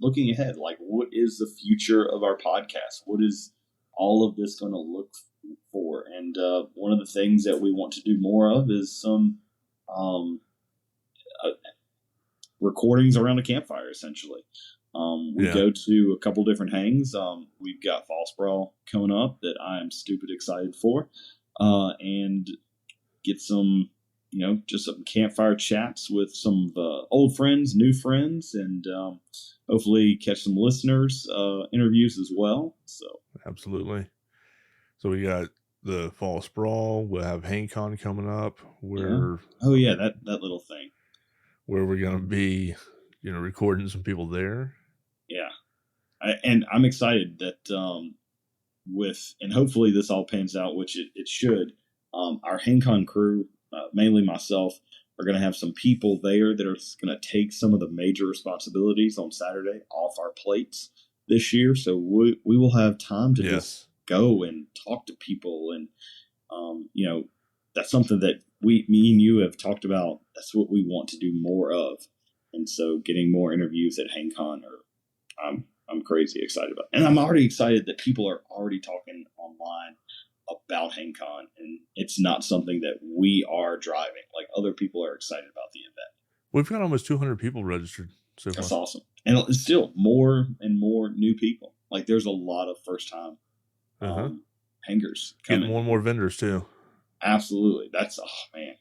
looking ahead. Like, what is the future of our podcast? What is all of this going to look for? And one of the things that we want to do more of is some recordings around a campfire, essentially. We go to a couple different hangs. We've got Fall Sprawl coming up that I am stupid excited for, and get some, just some campfire chats with some old friends, new friends, and hopefully catch some listeners interviews as well. So absolutely. So we got the Fall Sprawl. We'll have HangCon coming up. That little thing where we're gonna be, recording some people there. Yeah, and I'm excited that and hopefully this all pans out, which it should. Our HangCon crew, mainly myself, are going to have some people there that are going to take some of the major responsibilities on Saturday off our plates this year. So we will have time to just go and talk to people. And, that's something that me and you have talked about. That's what we want to do more of. And so getting more interviews at HangCon I'm crazy excited about. And I'm already excited that people are already talking online about HangCon, and it's not something that we are driving. Like, other people are excited about the event. We've got almost 200 people registered so far. That's awesome. And it's still more and more new people. Like, there's a lot of first time hangers coming. Getting more and more vendors too. Absolutely. Man.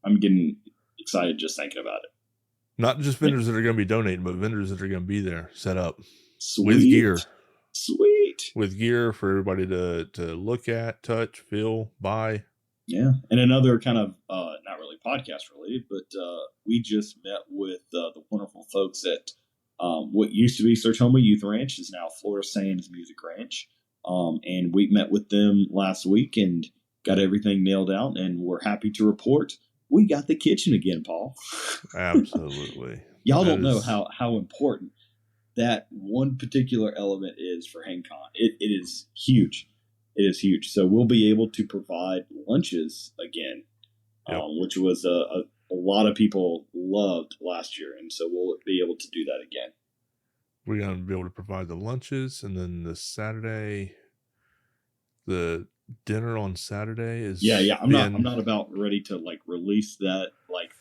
I'm getting excited just thinking about it. Not just vendors that are going to be donating, but vendors that are going to be there set up. Sweet. With gear. Sweet. With gear for everybody to look at, touch, feel, buy. Yeah. And another kind of, not really podcast related, but we just met with the wonderful folks at what used to be Sertoma Youth Ranch is now Florida Sands Music Ranch. And we met with them last week and got everything nailed out. And we're happy to report we got the kitchen again, Paul. Absolutely. Y'all don't know how important that one particular element is for HangCon. It is huge. It is huge. So we'll be able to provide lunches again, which was a lot of people loved last year. And so we'll be able to do that again. We're going to be able to provide the lunches, and then the Saturday, the dinner on Saturday is I'm not about ready to release that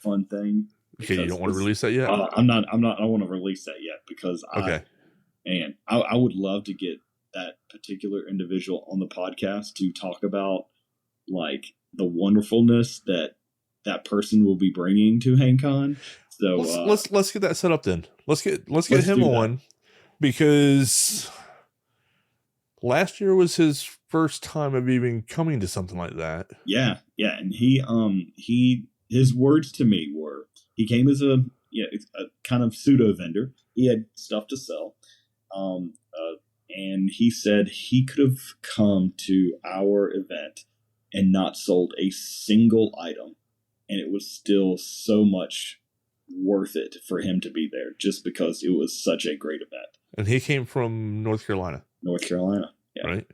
fun thing. Okay, you don't want to release that yet? I don't want to release that yet because I would love to get that particular individual on the podcast to talk about the wonderfulness that person will be bringing to HangCon. So let's get that set up then. Let's get him on, because last year was his first time of even coming to something like that. Yeah, and his words to me were, he came as a kind of pseudo vendor. He had stuff to sell, and he said he could have come to our event and not sold a single item, and it was still so much worth it for him to be there, just because it was such a great event. And he came from North Carolina. Yeah. Right?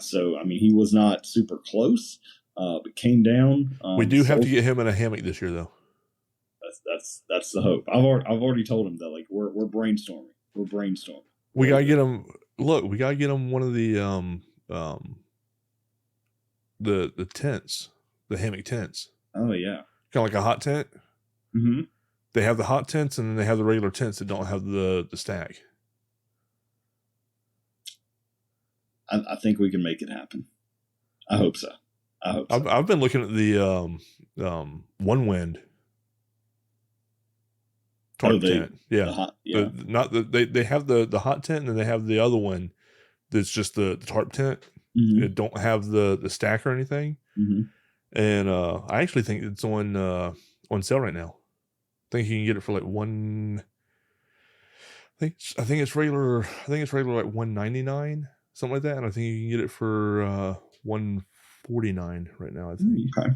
So I mean, he was not super close, but came down. We do have to get him in a hammock this year, though. That's the hope. I've already told him that, like, we're brainstorming. We gotta get him. Look, we gotta get him one of the tents, the hammock tents. Oh yeah, kind of like a hot tent. Mm-hmm. They have the hot tents, and then they have the regular tents that don't have the stack. I think we can make it happen. I hope so. I've been looking at the One Wind tarp tent. Yeah, they have the hot tent, and then they have the other one that's just the tarp tent. Mm-hmm. It don't have the stack or anything. Mm-hmm. And I actually think it's on sale right now. I think you can get it for like I think it's regular like $199, something like that. And I think you can get it for $149 right now, I think. Okay.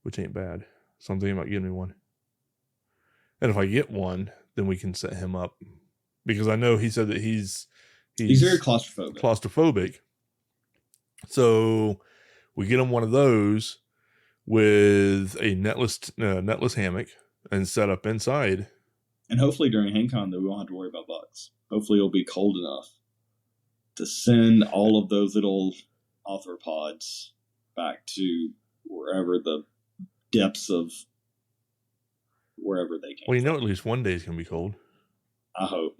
Which ain't bad. So I'm thinking about getting me one. And if I get one, then we can set him up, because I know he said that he's very claustrophobic. So we get him one of those with a netless hammock and set up inside. And hopefully during HangCon, we won't have to worry about bugs. Hopefully it'll be cold enough to send all of those little arthropods back to wherever the depths of wherever they came. Well, at least one day is going to be cold. I hope.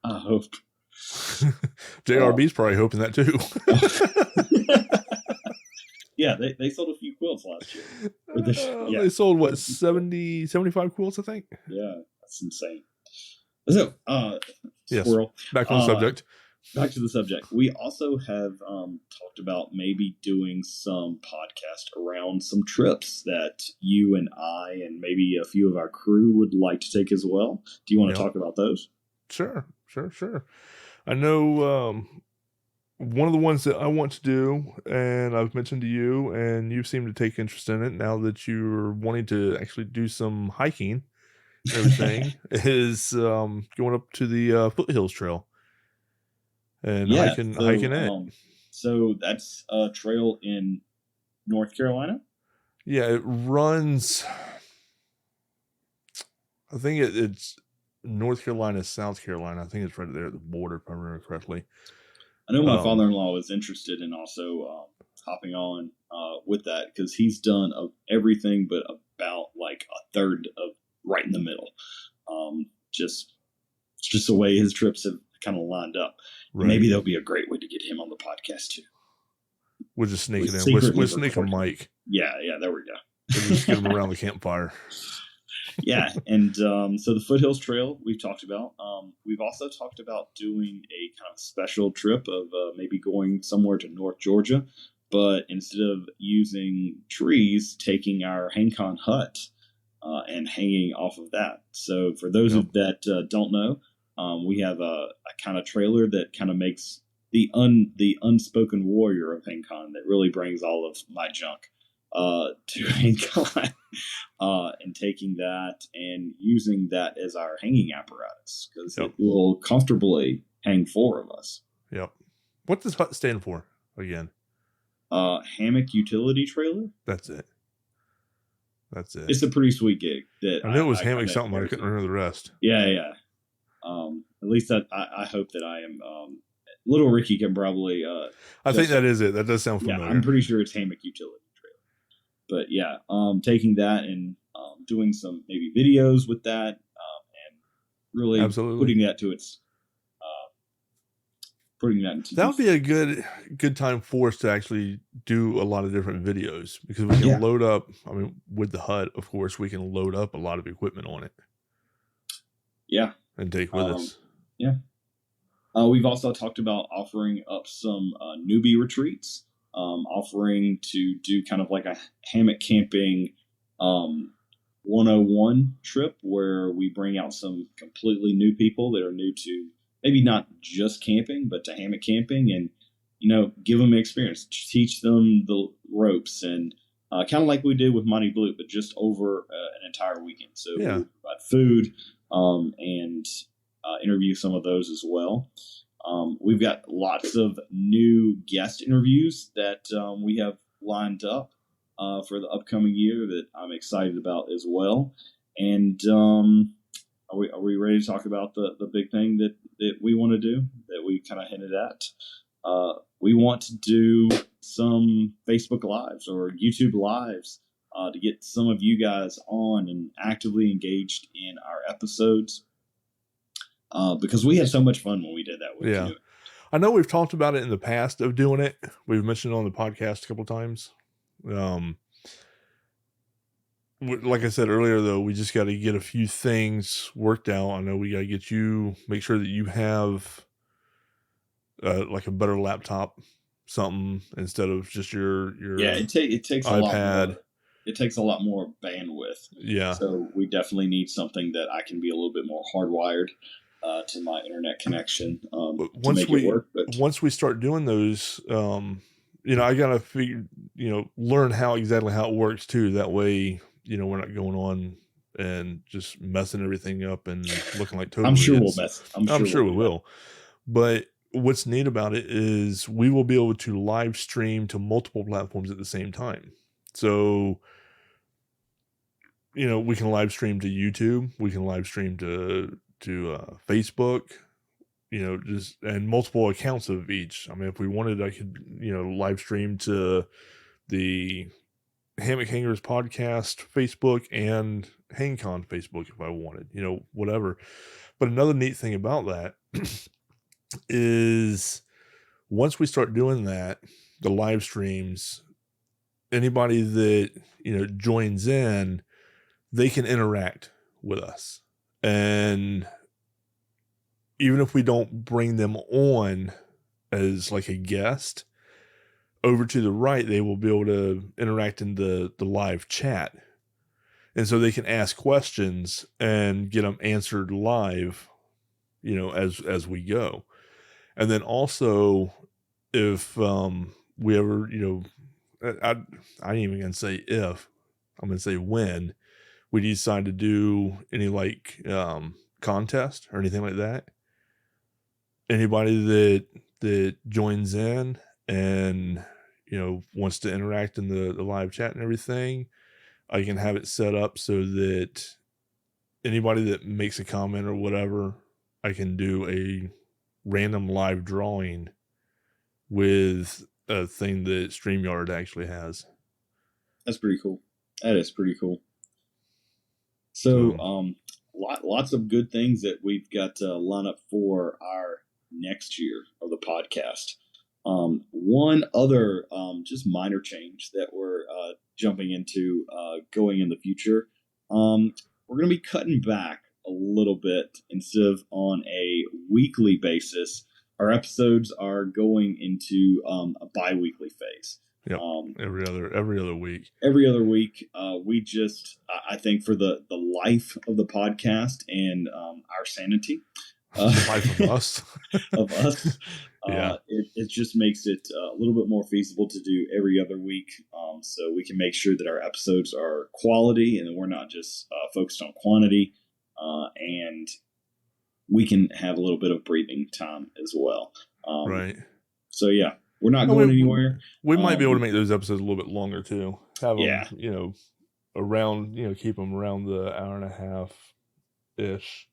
I hope. JRB's probably hoping that too. Yeah, they sold a few quilts last year. They sold, what, 75 quilts, I think? Yeah, that's insane. So, squirrel. Yes, back on the subject. Back to the subject. We also have talked about maybe doing some podcast around some trips that you and I and maybe a few of our crew would like to take as well. Do you want to talk about those? Sure. I know one of the ones that I want to do, and I've mentioned to you, and you seem to take interest in it now that you're wanting to actually do some hiking and everything, is going up to the Foothills Trail and hiking it. So that's a trail in North Carolina? Yeah, it runs, I think it's North Carolina, South Carolina. I think it's right there at the border, if I remember correctly. I know my father-in-law was interested in also hopping on with that, because he's done everything but about like a third of right in the middle. Just the way his trips have kind of lined up. Right. Maybe there'll be a great way to get him on the podcast too. We'll just sneak it in. We'll sneak a mic. Yeah, there we go. We'll just get him around the campfire. Yeah, and so the Foothills Trail we've talked about. We've also talked about doing a kind of special trip of maybe going somewhere to North Georgia, but instead of using trees, taking our HangCon hut and hanging off of that. So for those that don't know, we have a kind of trailer that kind of makes the unspoken warrior of HangCon that really brings all of my junk to HangCon, and taking that and using that as our hanging apparatus, because it will comfortably hang 4 of us. Yep. What does HUT stand for again? Hammock Utility Trailer. That's it. It's a pretty sweet gig. That I knew it was hammock something, but I couldn't remember the rest. Yeah. At least that I hope that I am. Little Ricky can probably. I think that is it. That does sound familiar. Yeah, I'm pretty sure it's Hammock Utility Trailer. But yeah, taking that and doing some maybe videos with that, and really putting that to its. Putting that into that would be a good time for us to actually do a lot of different videos, because we can load up. I mean, with the hut, of course, we can load up a lot of equipment on it. Yeah, and take with us. Yeah. We've also talked about offering up some newbie retreats, offering to do kind of like a hammock camping 101 trip where we bring out some completely new people that are new to maybe not just camping, but to hammock camping, and give them experience, teach them the ropes, and kind of like we did with Mighty Blue, but just over an entire weekend. So we provide food and interview some of those as well. We've got lots of new guest interviews that we have lined up for the upcoming year that I'm excited about as well. And are we ready to talk about the big thing that we want to do, that we kind of hinted at? We want to do some Facebook Lives or YouTube Lives to get some of you guys on and actively engaged in our episodes. Because we had so much fun when we did that. Yeah. I know we've talked about it in the past of doing it. We've mentioned it on the podcast a couple of times. Like I said earlier, though, we just got to get a few things worked out. I know we got to make sure that you have like a better laptop, something instead of just your it takes iPad. A lot more. It takes a lot more bandwidth. Yeah. So we definitely need something that I can be a little bit more hardwired to my internet connection to make it work. But once we start doing those, I gotta learn exactly how it works too. That way, we're not going on and just messing everything up and looking like total. I'm sure we'll mess. I'm sure we will. But what's neat about it is we will be able to live stream to multiple platforms at the same time. So, we can live stream to YouTube. We can live stream to Facebook, and multiple accounts of each. I mean, if we wanted, I could, live stream to the Hammock Hangers podcast Facebook and HangCon Facebook if I wanted, whatever. But another neat thing about that is once we start doing that, the live streams, anybody that, joins in, they can interact with us. And even if we don't bring them on as like a guest, over to the right, they will be able to interact in the live chat. And so they can ask questions and get them answered live, as we go. And then also, if we ever, I ain't even going to say if, I'm going to say when we decide to do any contest or anything like that, anybody that joins in and wants to interact in the live chat and everything, I can have it set up so that anybody that makes a comment or whatever, I can do a random live drawing with a thing that StreamYard actually has. That's pretty cool. That is pretty cool. So, lots of good things that we've got to line up for our next year of the podcast. One other just minor change that we're jumping into going in the future, we're going to be cutting back a little bit. Instead of on a weekly basis, our episodes are going into a bi-weekly phase. Yep. Every other week. Every other week. We just, I think, for the life of the podcast and our sanity, life of us, yeah, it just makes it a little bit more feasible to do every other week, so we can make sure that our episodes are quality and we're not just focused on quantity, and we can have a little bit of breathing time as well. Right. So yeah. We're not going anywhere. We might be able to make those episodes a little bit longer too. Have them, around, keep them around the hour and a half ish,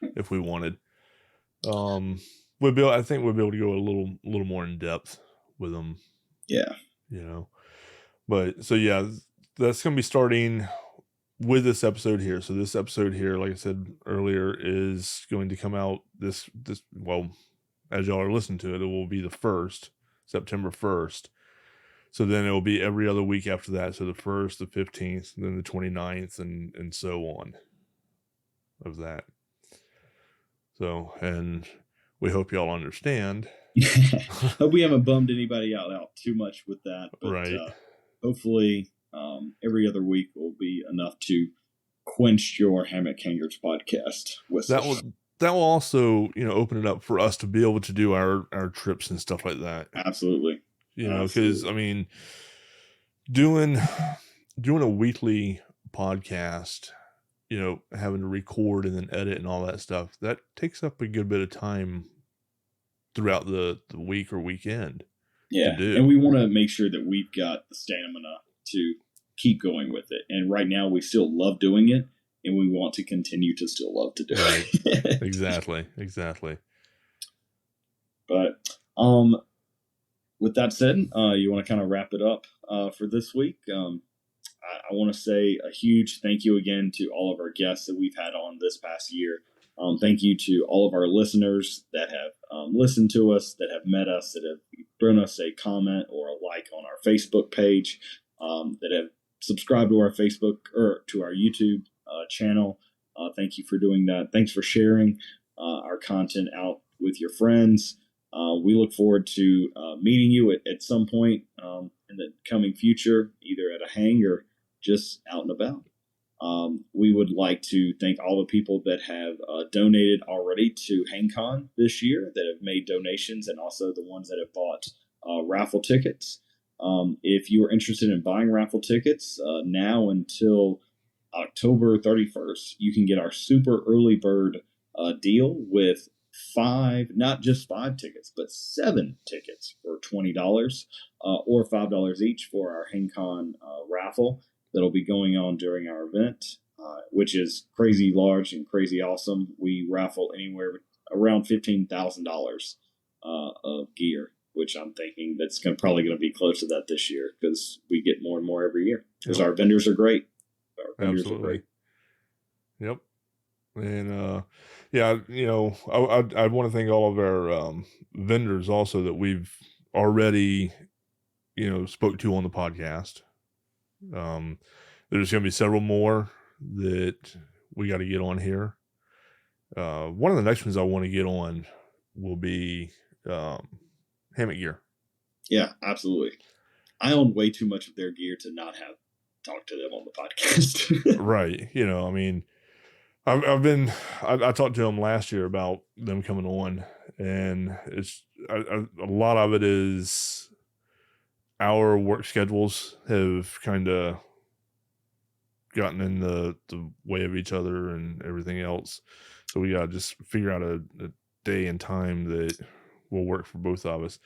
if we wanted. I think we'll be able to go a little more in depth with them. Yeah. But so yeah, that's going to be starting with this episode here. So this episode here, like I said earlier, is going to come out this as y'all are listening to it, it will be the 1st. September 1st. So then it will be every other week after that. So the 1st, the 15th, then the 29th, and so on of that. So, and we hope y'all understand. Hope we haven't bummed anybody out too much with that, but Right. Hopefully every other week will be enough to quench your Hammock Hangers podcast whistle. That will also, open it up for us to be able to do our trips and stuff like that. Absolutely. Because I mean, doing a weekly podcast, having to record and then edit and all that stuff, that takes up a good bit of time throughout the week or weekend. Yeah, and we want to make sure that we've got the stamina to keep going with it. And right now, we still love doing it, and we want to continue to still love to do it. Exactly. But with that said, you want to kind of wrap it up for this week. I want to say a huge thank you again to all of our guests that we've had on this past year. Thank you to all of our listeners that have listened to us, that have met us, that have thrown us a comment or a like on our Facebook page, that have subscribed to our Facebook or to our YouTube channel. Thank you for doing that. Thanks for sharing our content out with your friends. We look forward to meeting you at some point in the coming future, either at a hang or just out and about. We would like to thank all the people that have donated already to HangCon this year, that have made donations, and also the ones that have bought raffle tickets. If you are interested in buying raffle tickets, now until October 31st, you can get our super early bird deal with not just 5 tickets, but 7 tickets for $20 or $5 each for our HangCon raffle that'll be going on during our event, which is crazy large and crazy awesome. We raffle anywhere around $15,000 of gear, which I'm thinking that's probably going to be close to that this year because we get more and more every year because our vendors are great. Absolutely. Yep. And I want to thank all of our vendors also that we've already spoke to on the podcast. There's going to be several more that we got to get on here. One of the next ones I want to get on will be Hammock Gear. Yeah, absolutely. I own way too much of their gear to not have talked to them on the podcast. Right. I mean, I talked to them last year about them coming on, and it's a lot of it is our work schedules have kind of gotten in the way of each other and everything else. So we got to just figure out a day and time that will work for both of us.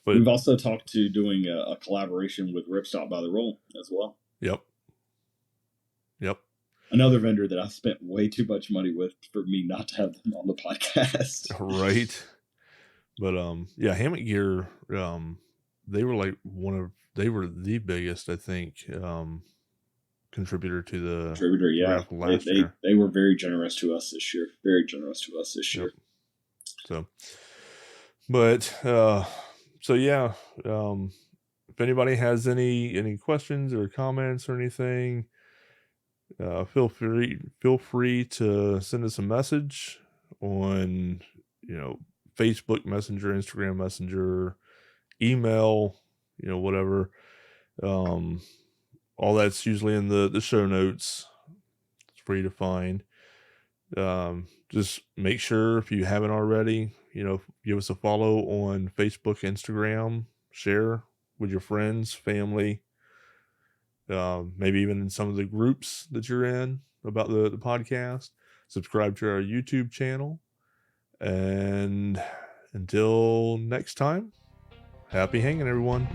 But we've also talked to doing a collaboration with Ripstop by the Roll as well. Yep. Another vendor that I spent way too much money with for me not to have them on the podcast. Right. But Hammock Gear, they were the biggest, I think, contributor to the raffle last year. They were very generous to us this year. Yep. So, but if anybody has any questions or comments or anything, feel free to send us a message on Facebook Messenger, Instagram Messenger, email, whatever. All that's usually in the show notes. It's free to find. Just make sure, if you haven't already, give us a follow on Facebook, Instagram, share with your friends, family, maybe even in some of the groups that you're in about the podcast. Subscribe to our YouTube channel. And until next time, happy hanging, everyone.